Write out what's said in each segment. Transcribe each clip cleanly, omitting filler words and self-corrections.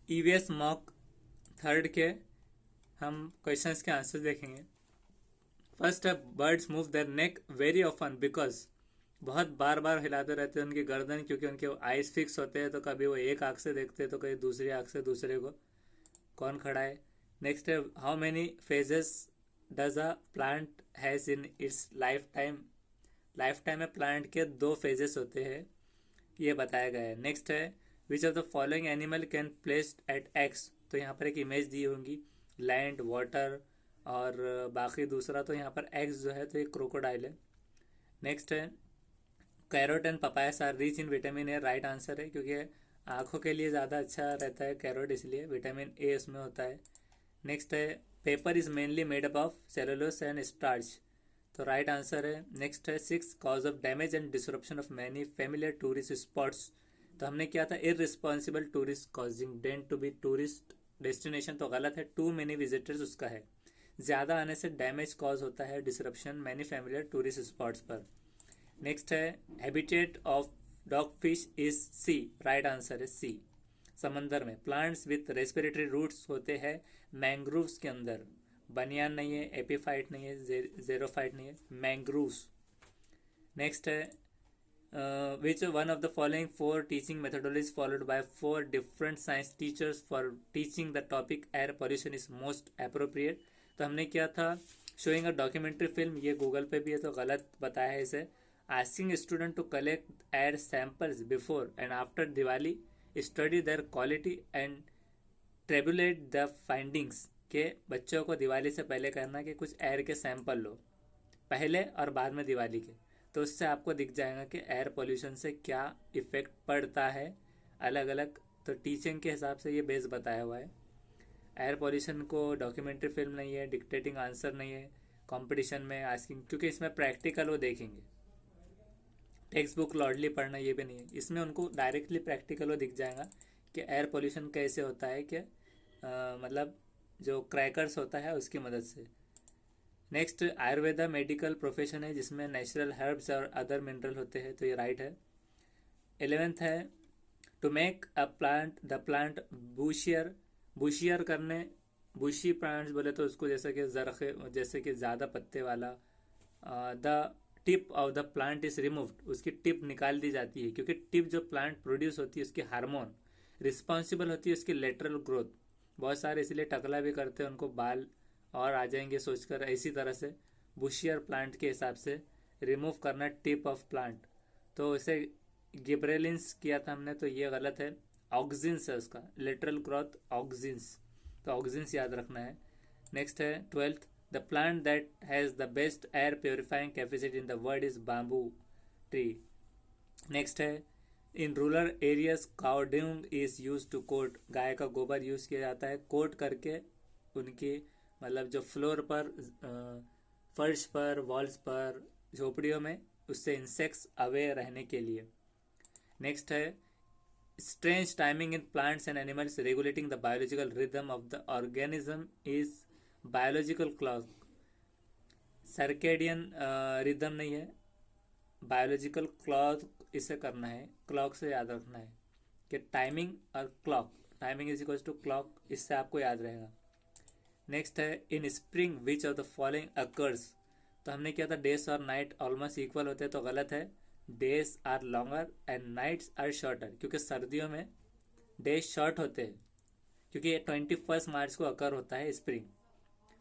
EVS mock third के हम questions के आंसर देखेंगे। फर्स्ट है, birds move their neck very often because, बहुत बार बार हिलाते रहते हैं उनकी गर्दन, क्योंकि उनके आइज फिक्स होते हैं, तो कभी वो एक आँख से देखते हैं तो कभी दूसरी आँख से दूसरे को। कौन खड़ा है? नेक्स्ट है, how many phases does a plant has in its life time. Life time में प्लांट के 2 फेजेस होते हैं, ये बताया गया है। नेक्स्ट है, विच of the following animal can placed at x. तो यहाँ पर एक इमेज दी होंगी, लैंड, वाटर और बाकी दूसरा, तो यहाँ पर एक्स जो है तो एक क्रोकोडाइल है। नेक्स्ट है, carrot and papayas are rich in vitamin A. Right answer है, क्योंकि आँखों के लिए ज़्यादा अच्छा रहता है कैरोट, इसलिए विटामिन ए उसमें होता है। नेक्स्ट है, paper is mainly made up of cellulose and starch. तो राइट आंसर है। नेक्स्ट है, 6 cause of damage and disruption of many familiar tourist spots. तो हमने किया था irresponsible tourist causing dent to be tourist destination, तो गलत है, टू मेनी विजिटर्स उसका है। ज़्यादा आने से डैमेज कॉज होता है, disruption many familiar tourist spots पर। नेक्स्ट है, habitat of dog fish is sea. Right answer है सी, समंदर में। प्लांट्स विथ रेस्पिरेटरी रूट्स होते हैं मैंग्रोव्स के अंदर। बनियान नहीं है, एपीफाइट नहीं है, जेरोफाइट नहीं है, मैंग्रोव्स। नेक्स्ट है, which one of the following 4 teaching methodologies followed by 4 different science teachers for teaching the topic air pollution is most appropriate. तो हमने किया था शोइंग अ डॉक्यूमेंट्री फिल्म, ये गूगल पे भी है तो गलत बताया है इसे। Asking student to collect air samples before and after Diwali, study their quality and tabulate the findings, के बच्चों को दिवाली से पहले कहना कि कुछ एयर के सैंपल लो, पहले और बाद में दिवाली के। तो उससे आपको दिख जाएगा कि एयर पोल्यूशन से क्या इफेक्ट पड़ता है अलग अलग। तो टीचिंग के हिसाब से ये बेस बताया हुआ है। एयर पोल्यूशन को डॉक्यूमेंट्री फिल्म नहीं है, डिक्टेटिंग आंसर नहीं है, कंपटीशन में आस्किंग, क्योंकि इसमें प्रैक्टिकल वो देखेंगे। टेक्स्ट बुक लॉर्डली पढ़ना ये भी नहीं है, इसमें उनको डायरेक्टली प्रैक्टिकल वो दिख जाएगा कि एयर पोल्यूशन कैसे होता है, कि मतलब जो क्रैकर्स होता है उसकी मदद से। नेक्स्ट, आयुर्वेदा मेडिकल प्रोफेशन है जिसमें नेचुरल हर्ब्स और अदर मिनरल होते हैं, तो ये राइट है। 11th है, to make a plant the plant bushier. Bushier करने, बुशी प्लांट्स बोले तो उसको जैसे कि जरखे, जैसे कि ज़्यादा पत्ते वाला, the tip of the plant is removed, उसकी टिप निकाल दी जाती है, क्योंकि टिप जो प्लांट प्रोड्यूस होती है उसकी हार्मोन रिस्पॉन्सिबल होती है उसकी लेटरल ग्रोथ। बहुत सारे इसलिए टकला भी करते हैं, उनको बाल और आ जाएंगे सोचकर, इसी तरह से बुशियर प्लांट के हिसाब से रिमूव करना टिप ऑफ प्लांट। तो इसे गिब्रेलिंस किया था हमने, तो ये गलत है, ऑक्जिन्स है उसका, लेटरल ग्रोथ ऑक्जिन्स, तो ऑक्जिन्स याद रखना है। नेक्स्ट है 12th, the plant that has the best air purifying capacity in the world is bamboo tree. Next है, in rural areas cow dung is use to coat, गाय का गोबर यूज किया जाता है कोट करके उनकी, मतलब जो फ्लोर पर, फर्श पर, वॉल्स पर, झोपड़ियों में, उससे इंसेक्ट्स अवे रहने के लिए। नेक्स्ट है, strange timing in plants and animals regulating the biological rhythm of the organism is biological clock. Circadian rhythm नहीं है, बायोलॉजिकल क्लॉक इसे करना है, क्लॉक से याद रखना है कि टाइमिंग और clock, timing is equal to clock, इससे आपको याद रहेगा। नेक्स्ट है, in spring which of the following occurs. तो हमने किया था डेज और नाइट ऑलमोस्ट इक्वल होते हैं, तो गलत है, days are longer and nights are shorter, क्योंकि सर्दियों में डेज शॉर्ट होते हैं, क्योंकि 21 मार्च को अकर होता है स्प्रिंग।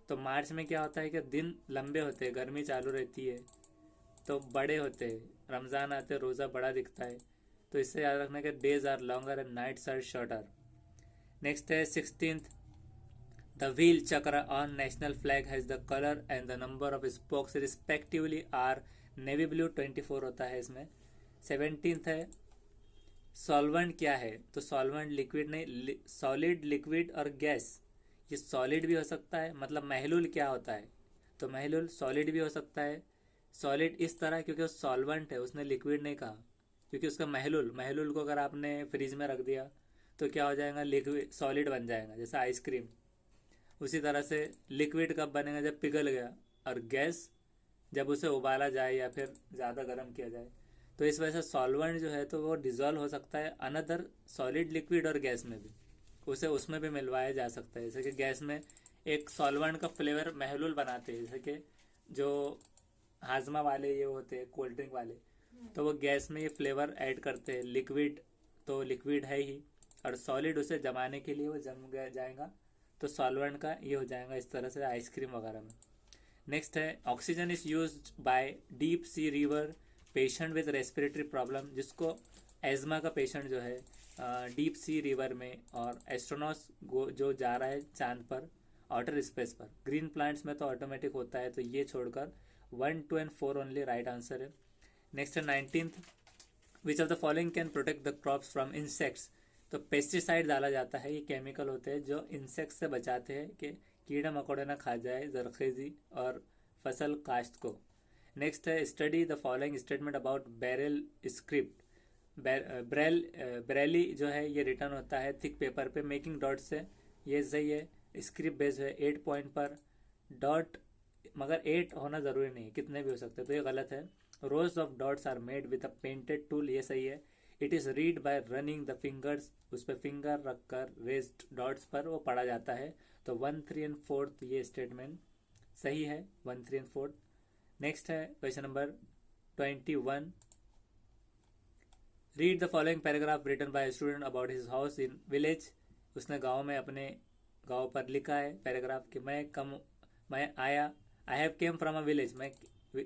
तो मार्च में क्या होता है कि दिन लंबे होते हैं, गर्मी चालू रहती है, तो बड़े होते हैं, रमज़ान आते रोज़ा बड़ा दिखता है, तो इससे याद रखना कि days are longer and nights are shorter. Next है 16th, the wheel chakra on national flag has the colour and the number of spokes respectively are navy blue 24 होता है इसमें। 17th है, सॉल्वेंट क्या है। तो सॉल्वेंट लिक्विड नहीं, सॉलिड, लिक्विड और गैस। ये सॉलिड भी हो सकता है, मतलब महलूल क्या होता है, तो महलूल सॉलिड भी हो सकता है। सॉलिड इस तरह क्योंकि वो सॉल्वेंट है, उसने लिक्विड नहीं कहा, क्योंकि उसका महलूल, महलूल को अगर आपने फ्रिज में रख दिया तो क्या हो जाएगा, लिक्विड सॉलिड बन जाएगा, जैसे आइसक्रीम। उसी तरह से लिक्विड कब बनेगा, जब पिघल गया, और गैस जब उसे उबाला जाए या फिर ज़्यादा गर्म किया जाए। तो इस वजह से सॉल्वेंट जो है तो वो डिजॉल्व हो सकता है अनदर सॉलिड, लिक्विड और गैस में भी। उसे उसमें भी मिलवाया जा सकता है। जैसे कि गैस में एक सॉल्वेंट का फ्लेवर महलूल बनाते हैं, जैसे कि जो हाजमा वाले ये होते हैं कोल्ड ड्रिंक वाले, तो वो गैस में ये फ्लेवर ऐड करते हैं। लिक्विड तो लिक्विड है ही, और सॉलिड उसे जमाने के लिए वो जम जाएगा, तो सॉल्वेंट का ये हो जाएगा। इस तरह से आइसक्रीम वगैरह में। नेक्स्ट है oxygen is used by deep sea river patient with respiratory problem, जिसको एजमा का पेशेंट जो है डीप सी रिवर में, और एस्ट्रोनॉट्स जो जा रहा है चांद पर आउटर स्पेस पर। ग्रीन प्लांट्स में तो ऑटोमेटिक होता है, तो ये छोड़कर 1, 2 and 4 ओनली राइट आंसर है। नेक्स्ट है 19th, which of the following can protect the crops from insects. तो पेस्टिसाइड डाला जाता है, ये केमिकल होते हैं जो इंसेक्ट से बचाते हैं कि कीड़े मकोड़े ना खा जाए जरखेजी और फसल काश्त को। नेक्स्ट है study the following statement about barrel script. Braille जो है ये रिटर्न होता है थिक पेपर पे मेकिंग डॉट से, ये सही है। स्क्रिप्ट बेस है 8 पॉइंट पर डॉट, मगर 8 होना जरूरी नहीं है, कितने भी हो सकते हैं, तो ये गलत है। Rows of dots are made with a pointed tool, ये सही है। It is read by running the fingers, उस पर फिंगर रखकर रेस्ड डॉट्स पर वो पढ़ा जाता है। तो 1, 3 and 4 ये स्टेटमेंट सही है, 1, 3 and 4। नेक्स्ट है question number 21, read the following paragraph written by student about his house in village. उसने गांव में अपने गांव पर लिखा है पैराग्राफ कि मैं आया, I have came from a village, मैं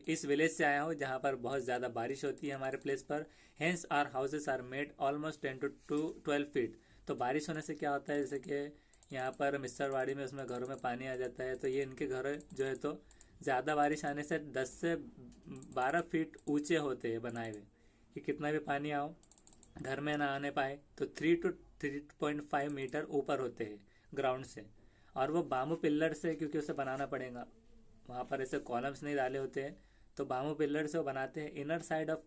इस विलेज से आया हूँ जहाँ पर बहुत ज़्यादा बारिश होती है हमारे प्लेस पर। Hence are houses are made almost 10 to 12 feet. तो बारिश होने से क्या होता है, जैसे कि यहाँ पर मिस्टरवाड़ी में उसमें घरों में पानी आ जाता है, तो ये इनके घर जो है तो ज़्यादा बारिश आने से 10 से 12 फीट ऊंचे होते हैं बनाए हुए, कि कितना भी पानी आओ घर में ना आने पाए। तो 3 to 3.5 मीटर ऊपर होते हैं ग्राउंड से, और वो बाम्बू पिल्लर से, क्योंकि उसे बनाना पड़ेगा, वहाँ पर ऐसे कॉलम्स नहीं डाले होते हैं, तो बाम्बू पिल्लर से वो बनाते हैं। इनर साइड ऑफ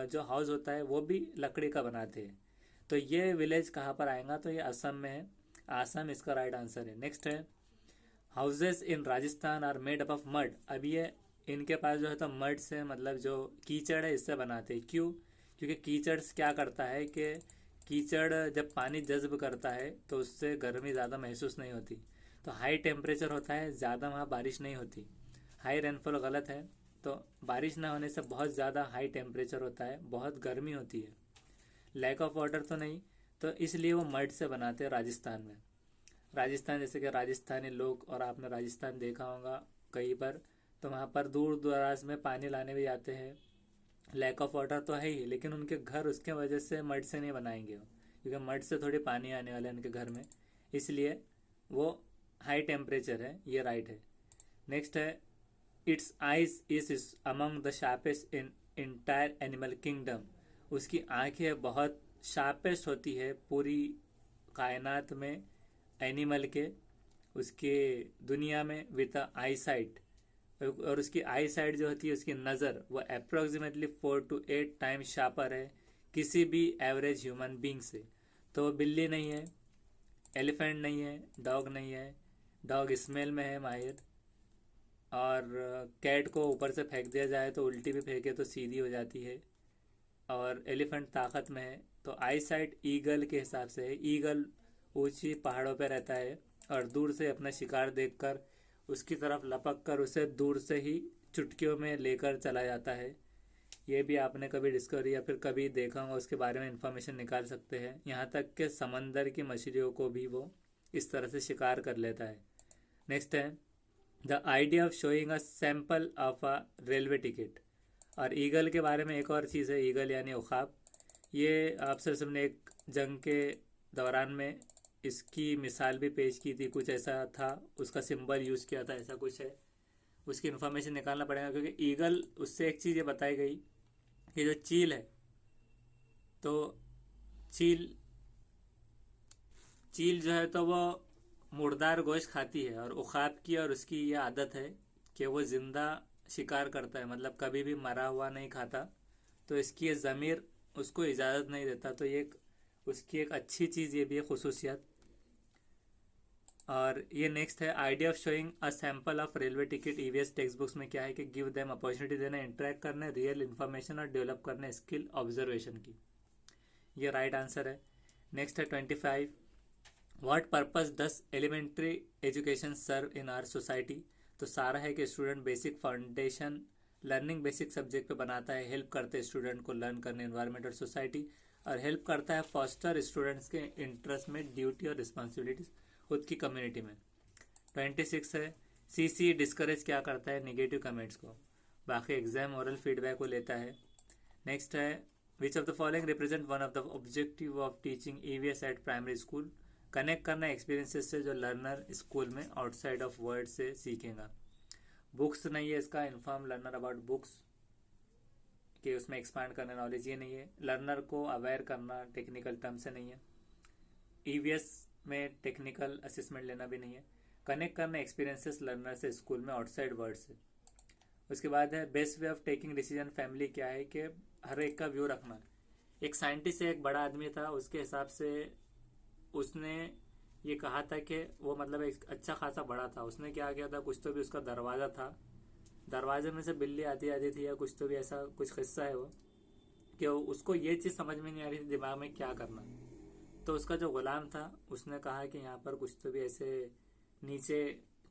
जो हाउस होता है वो भी लकड़ी का बनाते हैं। तो ये विलेज कहाँ पर आएगा, तो ये असम में है, आसम इसका राइट आंसर है। नेक्स्ट है houses in Rajasthan are made up of mud. अब ये इनके पास जो है तो मड से, मतलब जो कीचड़ है इससे बनाते हैं। क्यों? क्योंकि कीचड़ क्या करता है कि कीचड़ जब पानी जज्ब करता है तो उससे गर्मी ज़्यादा महसूस नहीं होती। तो हाई टेम्परेचर होता है, ज़्यादा वहाँ बारिश नहीं होती। हाई रेनफॉल गलत है, तो बारिश ना होने से बहुत ज़्यादा हाई टेम्परेचर होता है, बहुत गर्मी होती है। लैक ऑफ वाटर तो नहीं, तो इसलिए वो मड से बनाते हैं राजस्थान में। राजस्थान जैसे कि राजस्थानी लोग, और आपने राजस्थान देखा होगा कहीं पर, तो वहाँ पर दूर दराज में पानी लाने भी जाते हैं। लैक ऑफ वाटर तो है ही, लेकिन उनके घर उसके वजह से मड से नहीं बनाएंगे वो, क्योंकि मड से थोड़ी पानी आने वाला है उनके घर में, इसलिए वो हाई टेम्परेचर है, ये राइट है। नेक्स्ट है it's eyes is among the sharpest in entire animal kingdom. उसकी आंखें बहुत शार्पेस्ट होती है पूरी कायनात में, एनिमल के, उसके दुनिया में, विद आई साइट। और उसकी आई साइट जो होती है, उसकी नज़र, वो अप्रोक्सीमेटली 4 to 8 टाइम शार्पर है किसी भी एवरेज ह्यूमन बींग से। तो वो बिल्ली नहीं है, एलिफेंट नहीं है, डॉग नहीं है। डॉग स्मेल में है माहिर, और कैट को ऊपर से फेंक दिया जाए तो उल्टी भी फेंके तो सीधी हो जाती है, और एलिफेंट ताकत में है। तो आई साइट ईगल के हिसाब से है। ईगल ऊंची पहाड़ों पर रहता है, और दूर से अपना शिकार देखकर उसकी तरफ लपक कर उसे दूर से ही चुटकियों में लेकर चला जाता है। ये भी आपने कभी डिस्कवरी या फिर कभी देखा होगा, उसके बारे में इंफॉर्मेशन निकाल सकते हैं। यहाँ तक कि समंदर की मछलियों को भी वो इस तरह से शिकार कर लेता है। नेक्स्ट है the idea of showing a sample of a railway ticket. और ईगल के बारे में एक और चीज़ है, ईगल यानी उखाब। ये आपसे सबने एक जंग के दौरान में इसकी मिसाल भी पेश की थी, कुछ ऐसा था, उसका सिंबल यूज़ किया था, ऐसा कुछ है। उसकी इन्फॉर्मेशन निकालना पड़ेगा, क्योंकि ईगल, उससे एक चीज़ ये बताई गई कि जो चील है, तो चील चील जो है तो वो मुर्दार गोश्त खाती है, और उखाब की और उसकी ये आदत है कि वो ज़िंदा शिकार करता है, मतलब कभी भी मरा हुआ नहीं खाता। तो इसकी ये ज़मीर उसको इजाज़त नहीं देता, तो ये उसकी एक अच्छी चीज़ ये भी है, खसूसियत। और ये नेक्स्ट है idea of showing a sample of railway ticket EVS text books में क्या है कि गिव देम अपॉर्चुनिटी देना, इंटरेक्ट करने, रियल इन्फॉर्मेशन और डेवलप करने स्किल ऑब्जर्वेशन की, ये राइट आंसर है। नेक्स्ट है 25, what purpose does elementary education serve in our society. तो सारा है कि student basic foundation learning basic subject पे बनाता है, हेल्प करते हैं स्टूडेंट को लर्न करने एनवायरमेंट और सोसाइटी, और हेल्प करता है फॉस्टर स्टूडेंट्स के इंटरेस्ट में ड्यूटी और रिस्पॉन्सिबिलिटीज खुद की कम्युनिटी में। 26 है CC डिस्करेज क्या करता है, निगेटिव कमेंट्स को, बाकी एग्जाम ओरल फीडबैक को लेता है। नेक्स्ट है विच of the following represent one of the objective of teaching EVS eight primary school. Connect करना एक्सपीरियंसेस से जो लर्नर स्कूल में आउटसाइड ऑफ वर्ड से सीखेगा। बुक्स नहीं है इसका, इन्फॉर्म लर्नर अबाउट बुक्स कि उसमें एक्सपांड करना नॉलेज, ये नहीं है। लर्नर को अवेयर करना टेक्निकल टर्म से नहीं है। EVS में टेक्निकल असेसमेंट लेना भी नहीं है। कनेक्ट करना एक्सपीरियंसेस लर्नर से स्कूल में आउटसाइड वर्ड से। उसके बाद है best way of taking decision family, क्या है कि हर एक का व्यू रखना। एक साइंटिस्ट एक बड़ा आदमी था, उसके हिसाब से उसने ये कहा था कि वो मतलब एक अच्छा खासा बड़ा था, उसने क्या किया था, कुछ तो भी उसका दरवाज़ा था, दरवाजे में से बिल्ली आती आती थी या कुछ तो भी ऐसा कुछ किस्सा है वो, कि उसको ये चीज़ समझ में नहीं आ रही थी दिमाग में क्या करना। तो उसका जो गुलाम था उसने कहा कि यहाँ पर कुछ तो भी ऐसे नीचे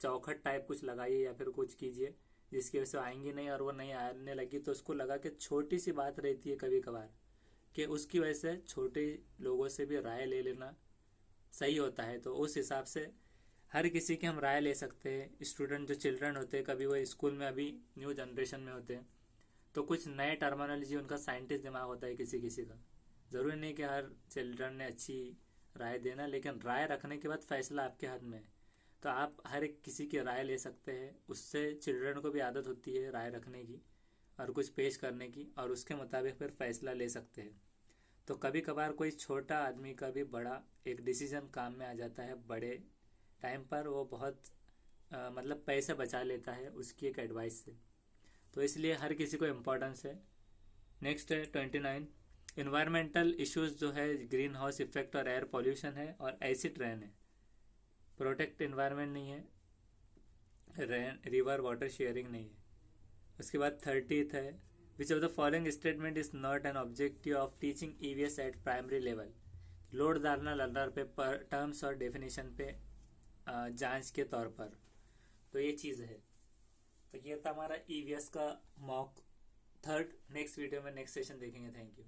चौखट टाइप कुछ लगाइए या फिर कुछ कीजिए जिसकी वजह से आएंगी नहीं, और वो नहीं आने लगी। तो उसको लगा कि छोटी सी बात रहती है कभी कभार कि उसकी वजह से छोटे लोगों से भी राय ले लेना सही होता है। तो उस हिसाब से हर किसी की हम राय ले सकते हैं। स्टूडेंट जो चिल्ड्रन होते हैं कभी वो स्कूल में अभी न्यू जनरेशन में होते हैं, तो कुछ नए टर्मिनोलॉजी उनका साइंटिस्ट दिमाग होता है किसी किसी का। ज़रूरी नहीं कि हर चिल्ड्रन ने अच्छी राय देना, लेकिन राय रखने के बाद फैसला आपके हाथ में है। तो आप हर एक किसी की राय ले सकते हैं, उससे चिल्ड्रन को भी आदत होती है राय रखने की और कुछ पेश करने की, और उसके मुताबिक फिर फैसला ले सकते हैं। तो कभी कभार कोई छोटा आदमी का भी बड़ा एक डिसीजन काम में आ जाता है बड़े टाइम पर, वो बहुत मतलब पैसे बचा लेता है उसकी एक एडवाइस से। तो इसलिए हर किसी को इम्पोर्टेंस है। नेक्स्ट है 29 इन्वायरमेंटल इश्यूज जो है ग्रीन हाउस इफेक्ट और एयर पॉल्यूशन है और एसिड रेन है। प्रोटेक्ट इन्वायरमेंट नहीं है, रेन रिवर वाटर शेयरिंग नहीं है। उसके बाद 30th है विच of the following statement is not an objective of teaching EVS eight primary level. Load डालना लर्नर पे पर टर्म्स और डेफिनेशन पे जांच के तौर पर। तो ये चीज़ है। तो ये था हमारा EVS का मॉक थर्ड। नेक्स्ट वीडियो में नेक्स्ट सेशन देखेंगे। Thank you.